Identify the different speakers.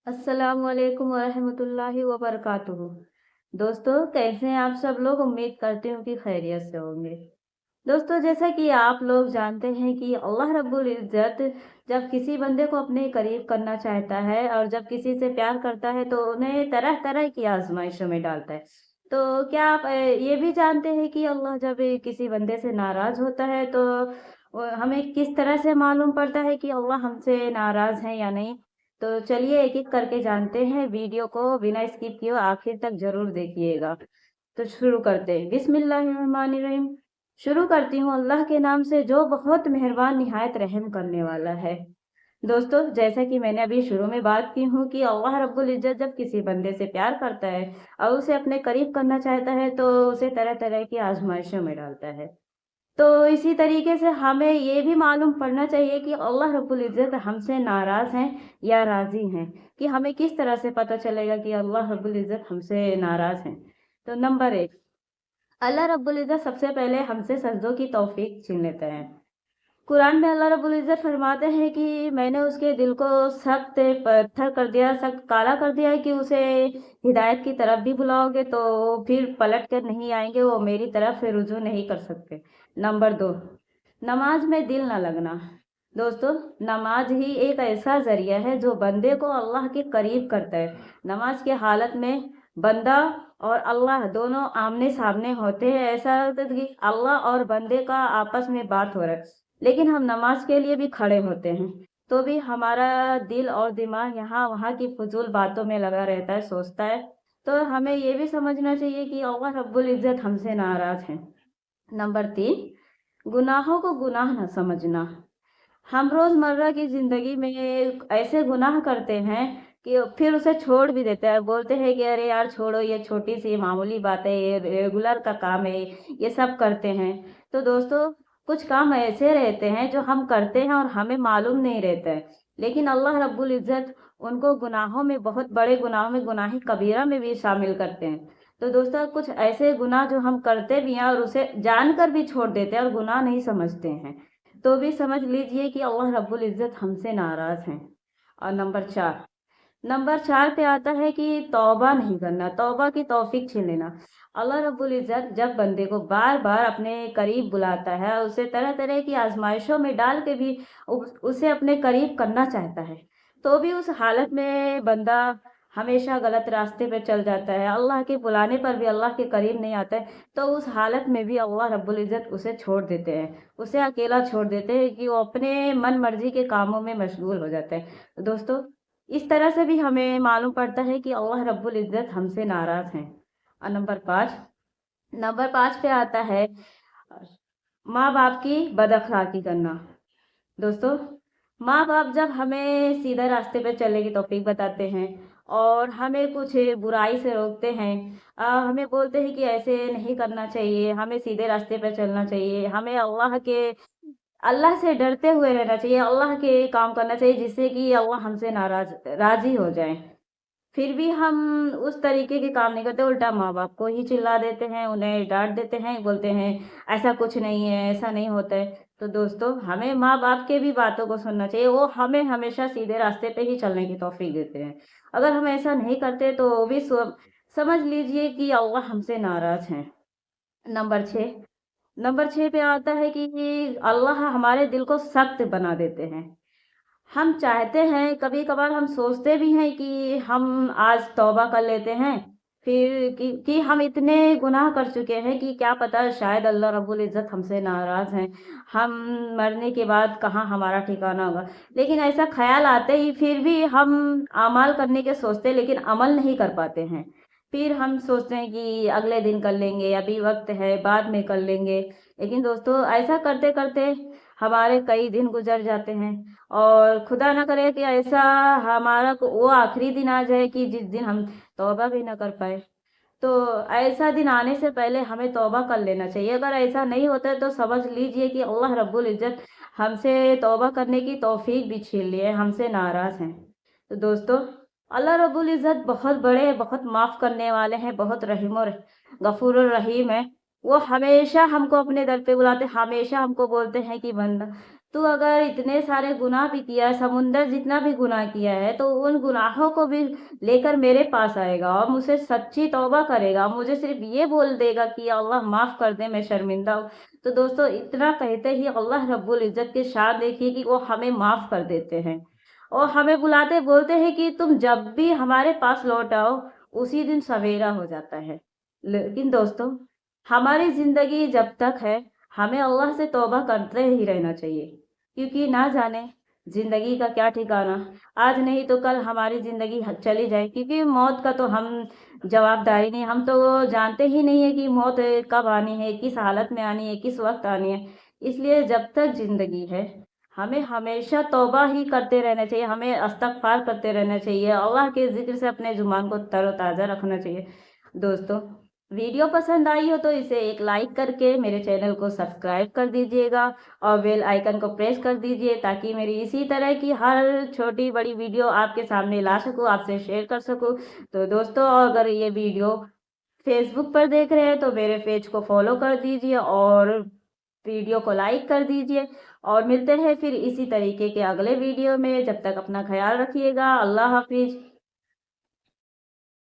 Speaker 1: अस्सलाम वालेकुम वरहमतुल्लाहि वबरकातुहू। दोस्तों, कैसे हैं आप सब लोग? उम्मीद करती हूँ कि खैरियत से होंगे। दोस्तों, जैसा कि आप लोग जानते हैं कि अल्लाह रब्बुल इज़्ज़त जब किसी बंदे को अपने करीब करना चाहता है और जब किसी से प्यार करता है तो उन्हें तरह-तरह की आज़माइशों में डालता है। तो क्या आप ये भी जानते हैं कि अल्लाह जब किसी बंदे से नाराज़ होता है तो हमें किस तरह से मालूम पड़ता है कि अल्लाह हमसे नाराज़ हैं या नहीं? तो चलिए एक-एक करके जानते हैं। वीडियो को बिना स्किप किए आखिर तक ज़रूर देखिएगा। तो शुरू करते हैं। बिस्मिल्लाहिर्रहमानिर्रहीम। शुरू करती हूँ अल्लाह के नाम से जो बहुत मेहरबान निहायत रहम करने वाला है। दोस्तों, जैसा कि मैंने अभी शुरू में बात की हूँ कि अल्लाह रब्बुल इज़्ज़त जब किसी बंदे से प्यार करता है और उसे अपने करीब करना चाहता है तो उसे तरह-तरह की आज़माइशों में डालता है। तो इसी तरीके से हमें ये भी मालूम पड़ना चाहिए कि अल्लाह रब्बुल इज़्ज़त हमसे नाराज़ हैं या राज़ी हैं, कि हमें किस तरह से पता चलेगा कि अल्लाह रब्बुल इज़्ज़त हमसे नाराज़ हैं। तो नंबर 1, अल्लाह रब्बुल इज़्ज़त सबसे पहले हमसे सजदों की तौफ़ीक छीन लेते हैं। कुरान में अल्लाह रब्बुल इज़्ज़त फरमाते हैं कि मैंने उसके दिल को सख्त पत्थर कर दिया, सख्त काला कर दिया है कि उसे हिदायत की तरफ भी बुलाओगे तो फिर पलट कर नहीं आएँगे, वो मेरी तरफ रुजू नहीं कर सकते। नंबर 2, नमाज में दिल न लगना। दोस्तों, नमाज ही एक ऐसा ज़रिया है जो बंदे को अल्लाह के करीब करता है। नमाज की हालत में बंदा और अल्लाह दोनों आमने-सामने होते हैं। ऐसा होता है कि अल्लाह और बंदे का आपस में बात हो रहा है, लेकिन हम नमाज के लिए भी खड़े होते हैं, तो भी हमारा दिल और दिमाग यहाँ-वहाँ की फ़ुज़ूल बातों में लगा रहता है, सोचता है। तो हमें ये भी समझना चाहिए कि अल्लाह रब्बुल इज़्ज़त हमसे नाराज़ हैं। नंबर 3, गुनाहों को गुनाह न समझना। हम रोज़मर्रा की ज़िंदगी में ऐसे गुनाह करते हैं कि फिर उसे छोड़ भी देते हैं। बोलते हैं कि अरे यार छोड़ो, ये छोटी-सी मामूली बात है, ये रेगुलर का काम है, ये सब करते हैं। तो दोस्तों, कुछ काम ऐसे रहते हैं जो हम करते हैं और हमें मालूम नहीं रहता है। लेकिन अल्लाह रब्बुल इज़्ज़त उनको गुनाहों में, बहुत बड़े गुनाहों में, गुनाह कबीरा में भी शामिल करते हैं। तो दोस्तों, कुछ ऐसे गुनाह जो हम करते भी हैं और उसे जानकर भी छोड़ देते हैं और गुनाह नहीं समझते हैं, तो भी समझ लीजिए कि अल्लाह रब्बुल इज़्ज़त हमसे नाराज़ हैं। और नंबर 4 पे आता है कि तौबा नहीं करना, तौबा की तौफ़ीक छीन लेना। अल्लाह रब्बुल इज़्ज़त जब बंदे को बार-बार अपने करीब बुलाता है, उसे तरह-तरह की आज़माइशों में डाल के भी उसे अपने करीब करना चाहता है, तो भी उस हालत में बंदा हमेशा गलत रास्ते पे चल जाता है। अल्लाह के बुलाने पर भी अल्लाह के करीब नहीं आता है, तो उस हालत में भी अल्लाह रब्बुल इज़्ज़त उसे छोड़ देते हैं। उसे अकेला छोड़ देते हैं कि वो अपने मन मर्ज़ी के कामों में मशगूल हो जाता है। तो दोस्तों, इस तरह से भी हमें मालूम पड़ता है कि अल्लाह रब्बुल इज़्ज़त हमसे नाराज़ हैं। और नंबर 5 पे आता है माँ-बाप की बद-अखलाक़ी करना। दोस्तों, माँ-बाप जब हमें सीधे रास्ते पे चलने की तौफ़ीक बताते हैं और हमें कुछ बुराई से रोकते हैं, हमें बोलते हैं कि ऐसे नहीं करना चाहिए, हमें सीधे रास्ते पे चलना चाहिए, हमें अल्लाह से डरते हुए रहना चाहिए, अल्लाह के काम करना चाहिए जिससे कि अल्लाह हमसे राज़ी हो जाएँ। फिर भी हम उस तरीके के काम नहीं करते, उल्टा माँ-बाप को ही चिल्ला देते हैं, उन्हें डाँट देते हैं, बोलते हैं ऐसा कुछ नहीं है, ऐसा नहीं होता है। तो दोस्तों, हमें माँ-बाप के भी बातों को सुनना चाहिए, वो हमें हमेशा सीधे रास्ते पे ही चलने की तौफ़ीक देते हैं। अगर हम ऐसा नहीं करते तो वो भी समझ लीजिए कि अल्लाह हमसे नाराज़ हैं। नंबर 6 नंबर 6 पे आता है कि अल्लाह हमारे दिल को सख्त बना देते हैं। हम चाहते हैं, कभी-कभार हम सोचते भी हैं कि हम आज तौबा कर लेते हैं, फिर कि हम इतने गुनाह कर चुके हैं कि क्या पता शायद अल्लाह रब्बुल इज़्ज़त हमसे नाराज़ हैं, हम मरने के बाद कहाँ हमारा ठिकाना होगा। लेकिन ऐसा ख़्याल आते ही फिर भी हम अमाल करने के सोचते हैं, लेकिन अमल नहीं कर पाते हैं। फिर हम सोचते हैं कि अगले दिन कर लेंगे, अभी वक़्त है, बाद में कर लेंगे। लेकिन दोस्तों, ऐसा करते-करते हमारे कई दिन गुज़र जाते हैं और खुदा ना करे कि ऐसा हमारा वो आखिरी दिन आ जाए कि जिस दिन हम तौबा भी ना कर पाए। तो ऐसा दिन आने से पहले हमें तौबा कर लेना चाहिए। अगर ऐसा नहीं होता है तो समझ लीजिए कि अल्लाह रब्बुल इज़्ज़त हमसे तौबा करने की तौफ़ीक भी छीन लिए, हमसे नाराज़ हैं। तो दोस्तों, अल्लाह रब्बुल इज़्ज़त बहुत बड़े, बहुत माफ़ करने वाले हैं, बहुत रहीम और गफ़ूरुर रहीम हैं। वो हमेशा हमको अपने दर पे बुलाते हैं, हमेशा हमको बोलते हैं कि बंदा तो अगर इतने सारे गुनाह भी किया है, समुंदर जितना भी गुनाह किया है, तो उन गुनाहों को भी लेकर मेरे पास आएगा और मुझसे सच्ची तौबा करेगा। मुझे सिर्फ़ ये बोल देगा कि अल्लाह माफ़ कर दे, मैं शर्मिंदा हूँ। तो दोस्तों इतना कहते ही अल्लाह रब्बुल इज़्ज़त की शान देखिए कि वो हमें माफ़ कर देते हैं और हमें बुलाते बोलते हैं कि तुम जब भी हमारे पास लौट आओ, उसी दिन सवेरा हो जाता है। लेकिन दोस्तों, हमारी ज़िंदगी जब तक है, हमें अल्लाह से तौबा करते ही रहना चाहिए, क्योंकि ना जाने ज़िंदगी का क्या ठिकाना, आज नहीं तो कल हमारी ज़िंदगी चली जाए, क्योंकि मौत का तो हम जवाबदारी नहीं, हम तो जानते ही नहीं है कि मौत कब आनी है, किस हालत में आनी है, किस वक़्त आनी है। इसलिए जब तक ज़िंदगी है, हमें हमेशा तौबा ही करते रहना चाहिए, हमें इस्तग़फ़ार करते रहना चाहिए, अल्लाह के ज़िक्र से अपने ज़ुबान को तरोताज़ा रखना चाहिए। दोस्तों, वीडियो पसंद आई हो तो इसे एक लाइक करके मेरे चैनल को सब्सक्राइब कर दीजिएगा और बेल आइकन को प्रेस कर दीजिए, ताकि मेरी इसी तरह की हर छोटी-बड़ी वीडियो आपके सामने ला सकूँ, आपसे शेयर कर सकूँ। तो दोस्तों, अगर ये वीडियो फ़ेसबुक पर देख रहे हैं तो मेरे पेज को फ़ॉलो कर दीजिए और वीडियो को लाइक कर दीजिए और मिलते हैं फिर इसी तरीके के अगले वीडियो में। जब तक अपना ख़्याल रखिएगा। अल्लाह हाफ़िज़।